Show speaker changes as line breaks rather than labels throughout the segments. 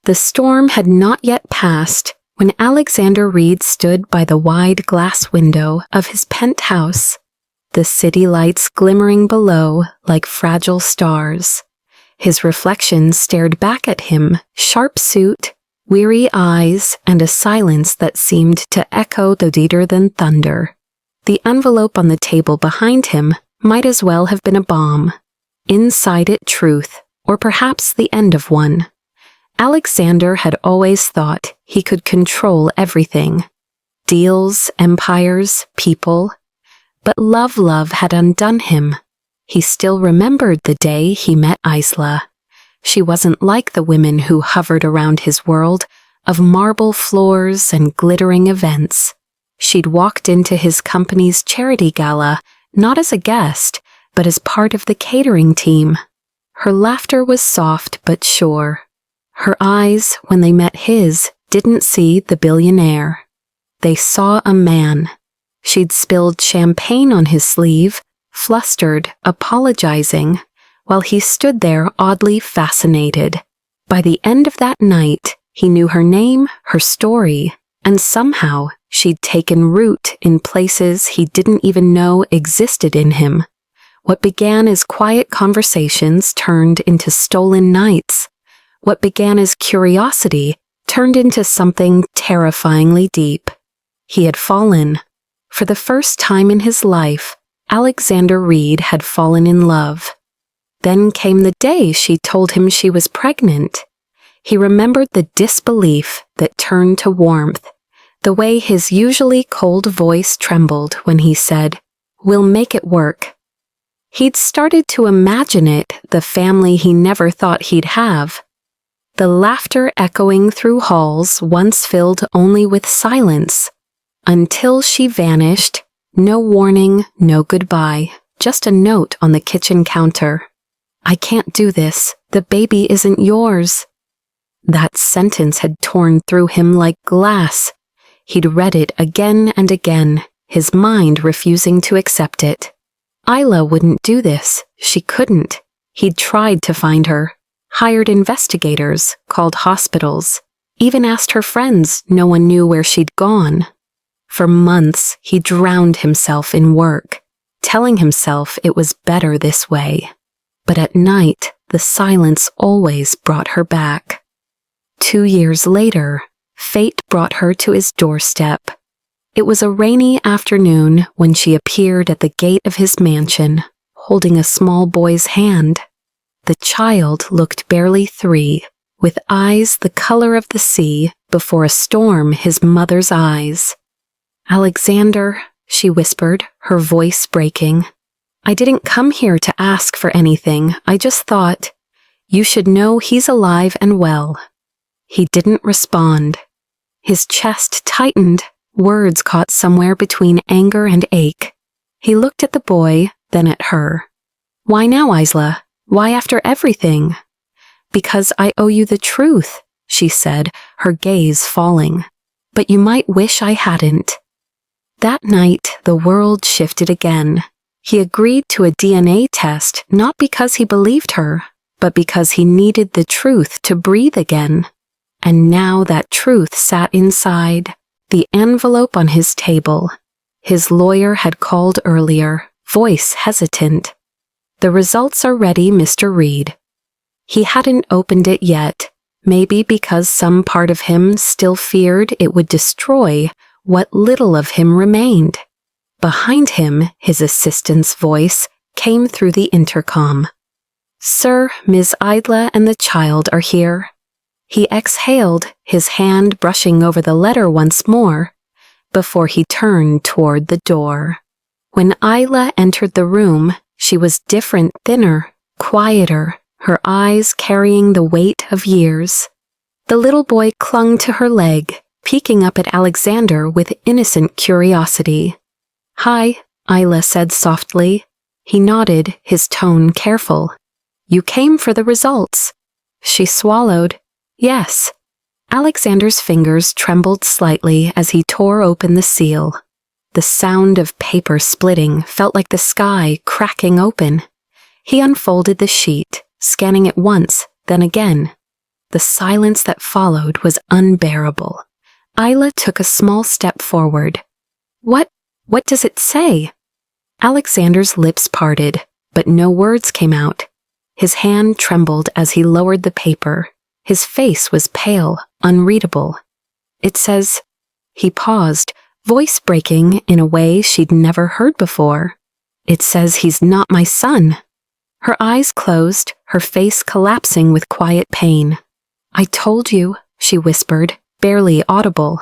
The storm had not yet passed when Alexander Reed stood by the wide glass window of his penthouse, the city lights glimmering below like fragile stars. His reflection stared back at him, sharp suit, weary eyes, and a silence that seemed to echo louder than thunder. The envelope on the table behind him might as well have been a bomb. Inside it, truth, or perhaps the end of one. Alexander had always thought he could control everything. Deals, empires, people. But love had undone him. He still remembered the day he met Isla. She wasn't like the women who hovered around his world of marble floors and glittering events. She'd walked into his company's charity gala, not as a guest, but as part of the catering team. Her laughter was soft but sure. Her eyes, when they met his, didn't see the billionaire. They saw a man. She'd spilled champagne on his sleeve, flustered, apologizing, while he stood there oddly fascinated. By the end of that night, he knew her name, her story, and somehow she'd taken root in places he didn't even know existed in him. What began as quiet conversations turned into stolen nights. What began as curiosity turned into something terrifyingly deep. He had fallen. For the first time in his life, Alexander Reed had fallen in love. Then came the day she told him she was pregnant. He remembered the disbelief that turned to warmth, the way his usually cold voice trembled when he said, "We'll make it work." He'd started to imagine it, the family he never thought he'd have. The laughter echoing through halls once filled only with silence, until she vanished, no warning, no goodbye, just a note on the kitchen counter. "I can't do this. The baby isn't yours." That sentence had torn through him like glass. He'd read it again and again, his mind refusing to accept it. Isla wouldn't do this. She couldn't. He'd tried to find her, hired investigators, called hospitals, even asked her friends. No one knew where she'd gone. For months, he drowned himself in work, telling himself it was better this way. But at night, the silence always brought her back. 2 years later, fate brought her to his doorstep. It was a rainy afternoon when she appeared at the gate of his mansion, holding a small boy's hand. The child looked barely 3, with eyes the color of the sea before a storm his mother's eyes. "Alexander," she whispered, her voice breaking. "I didn't come here to ask for anything. I just thought, you should know he's alive and well." He didn't respond. His chest tightened, words caught somewhere between anger and ache. He looked at the boy, then at her. "Why now, Isla? Why after everything?" "Because I owe you the truth," she said, her gaze falling. "But you might wish I hadn't." That night, the world shifted again. He agreed to a DNA test not because he believed her, but because he needed the truth to breathe again. And now that truth sat inside the envelope on his table. His lawyer had called earlier, voice hesitant. "The results are ready, Mr. Reed." He hadn't opened it yet, maybe because some part of him still feared it would destroy what little of him remained. Behind him, his assistant's voice came through the intercom. "Sir, Ms. Isla and the child are here." He exhaled, his hand brushing over the letter once more, before he turned toward the door. When Isla entered the room, she was different, thinner, quieter, her eyes carrying the weight of years. The little boy clung to her leg, peeking up at Alexander with innocent curiosity. "Hi," Isla said softly. He nodded, his tone careful. "You came for the results." She swallowed. "Yes." Alexander's fingers trembled slightly as he tore open the seal. The sound of paper splitting felt like the sky cracking open. He unfolded the sheet, scanning it once, then again. The silence that followed was unbearable. Isla took a small step forward. What does it say? Alexander's lips parted, but no words came out. His hand trembled as he lowered the paper. His face was pale, unreadable. It says, he paused, voice breaking in a way she'd never heard before. It says he's not my son. Her eyes closed, her face collapsing with quiet pain. I told you, she whispered, barely audible.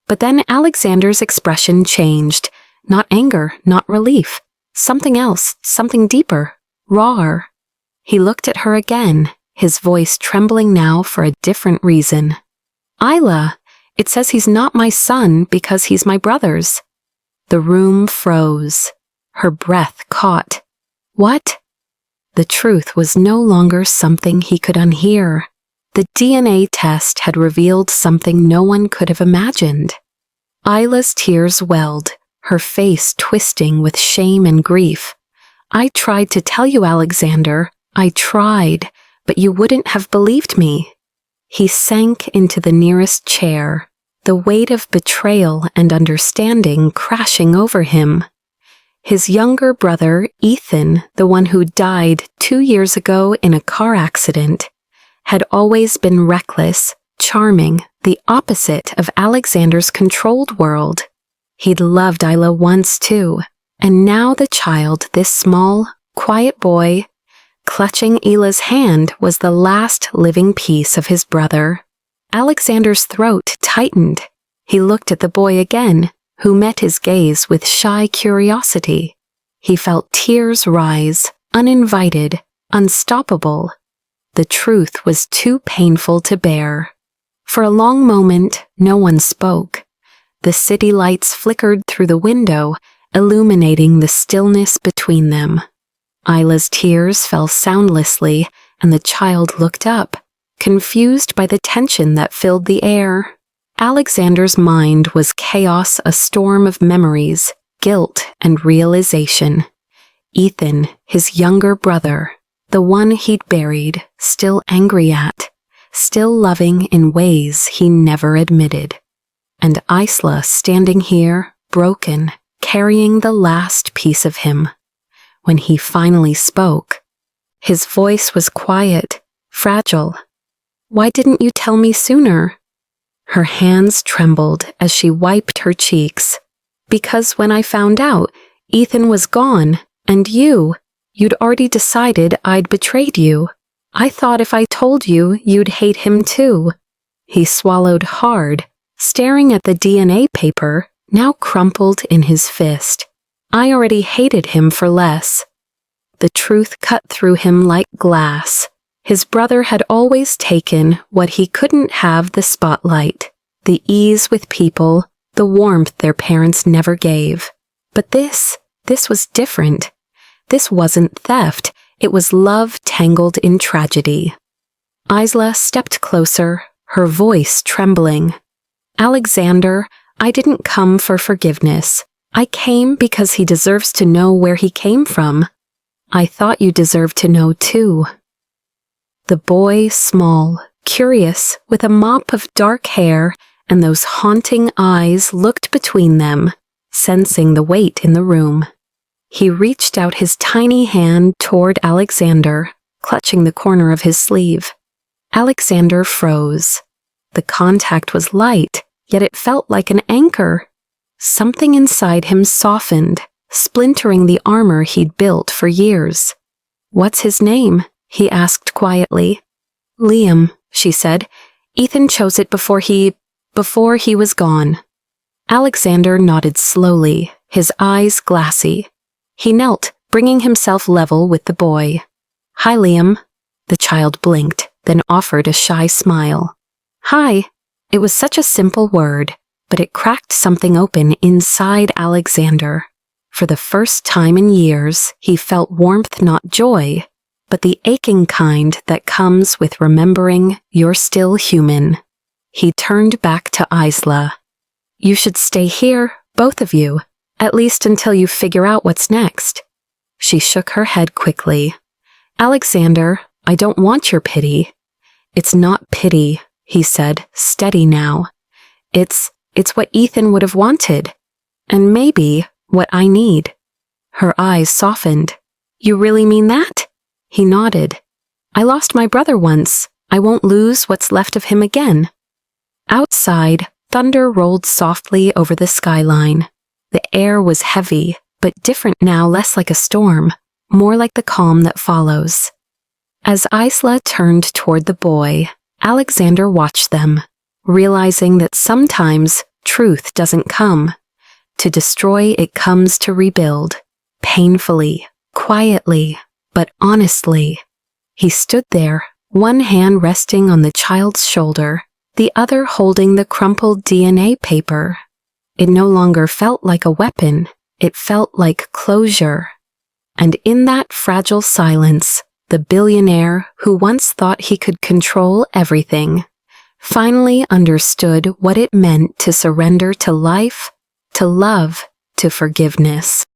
But then Alexander's expression changed. Not anger, not relief. Something else, something deeper, rawer. He looked at her again, his voice trembling now for a different reason. Isla, it says he's not my son because he's my brother's. The room froze. Her breath caught. What? The truth was no longer something he could unhear. The DNA test had revealed something no one could have imagined. Isla's tears welled, her face twisting with shame and grief. I tried to tell you, Alexander. I tried, but you wouldn't have believed me. He sank into the nearest chair, the weight of betrayal and understanding crashing over him. His younger brother, Ethan, the one who died 2 years ago in a car accident, had always been reckless, charming, the opposite of Alexander's controlled world. He'd loved Isla once too, and now the child, this small, quiet boy, clutching Isla's hand, was the last living piece of his brother. Alexander's throat tightened. He looked at the boy again, who met his gaze with shy curiosity. He felt tears rise, uninvited, unstoppable. The truth was too painful to bear. For a long moment, no one spoke. The city lights flickered through the window, illuminating the stillness between them. Isla's tears fell soundlessly, and the child looked up, confused by the tension that filled the air. Alexander's mind was chaos, a storm of memories, guilt, and realization. Ethan, his younger brother, the one he'd buried, still angry at, still loving in ways he never admitted. And Isla standing here, broken, carrying the last piece of him. When he finally spoke, his voice was quiet, fragile. Why didn't you tell me sooner? Her hands trembled as she wiped her cheeks. Because when I found out, Ethan was gone, and you'd already decided I'd betrayed you. I thought if I told you, you'd hate him too. He swallowed hard, staring at the DNA paper, now crumpled in his fist. I already hated him for less. The truth cut through him like glass. His brother had always taken what he couldn't have: the spotlight, the ease with people, the warmth their parents never gave. But this was different. This wasn't theft, it was love tangled in tragedy. Isla stepped closer, her voice trembling. Alexander, I didn't come for forgiveness. I came because he deserves to know where he came from. I thought you deserved to know too. The boy, small, curious, with a mop of dark hair and those haunting eyes, looked between them, sensing the weight in the room. He reached out his tiny hand toward Alexander, clutching the corner of his sleeve. Alexander froze. The contact was light, yet it felt like an anchor. Something inside him softened, splintering the armor he'd built for years. What's his name? He asked quietly. Liam, she said. Ethan chose it before he was gone. Alexander nodded slowly, his eyes glassy. He knelt, bringing himself level with the boy. Hi, Liam. The child blinked, then offered a shy smile. Hi. It was such a simple word, but it cracked something open inside Alexander. For the first time in years, he felt warmth, not joy, but the aching kind that comes with remembering you're still human. He turned back to Isla. You should stay here, both of you, at least until you figure out what's next. She shook her head quickly. Alexander, I don't want your pity. It's not pity, he said, steady now. It's what Ethan would have wanted. And maybe what I need. Her eyes softened. You really mean that? He nodded. I lost my brother once. I won't lose what's left of him again. Outside, thunder rolled softly over the skyline. The air was heavy, but different now, less like a storm, more like the calm that follows. As Isla turned toward the boy, Alexander watched them, realizing that sometimes truth doesn't come. To destroy, it comes to rebuild. Painfully, quietly, but honestly. He stood there, one hand resting on the child's shoulder, the other holding the crumpled DNA paper. It no longer felt like a weapon, it felt like closure. And in that fragile silence, the billionaire who once thought he could control everything, finally understood what it meant to surrender to life, to love, to forgiveness.